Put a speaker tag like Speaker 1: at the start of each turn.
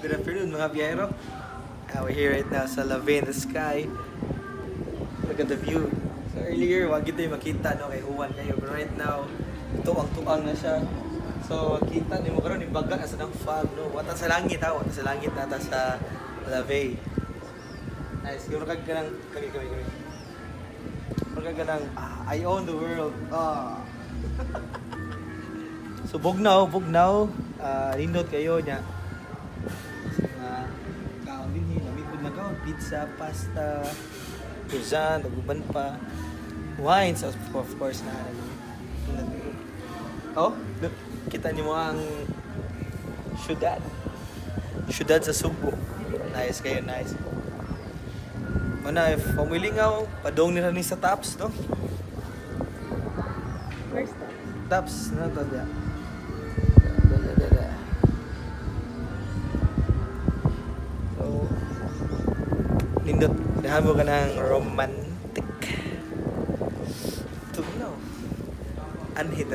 Speaker 1: Good afternoon mga biyahero. We're here right now sa Lave in the Sky. Look at the view. So earlier, wag ito yung makita no, kay Juan kayo. But right now, tuang-tuang na siya. So kita ni mo karon yung baga asa ng fog no. Wata sa langit ha, wata sa langit nata sa Lave. Nice. Siguro kag kanang kami. Kag kanang I own the world. So bugnaw. Lindot kayo niya. Kaon din ni lamig pud na kaon, pizza, pasta, croissant, uban pa. Wines of course na. Oh, look, kita niyo ang syudad. Syudad sa Subo. Nice kayo, nice. Mana if pamilingaw, padong nila ni sa Taps, no?
Speaker 2: Where's that?
Speaker 1: Taps na to dia. So, lindot. Dahan mo ka ng romantic. Ito no. Unhit.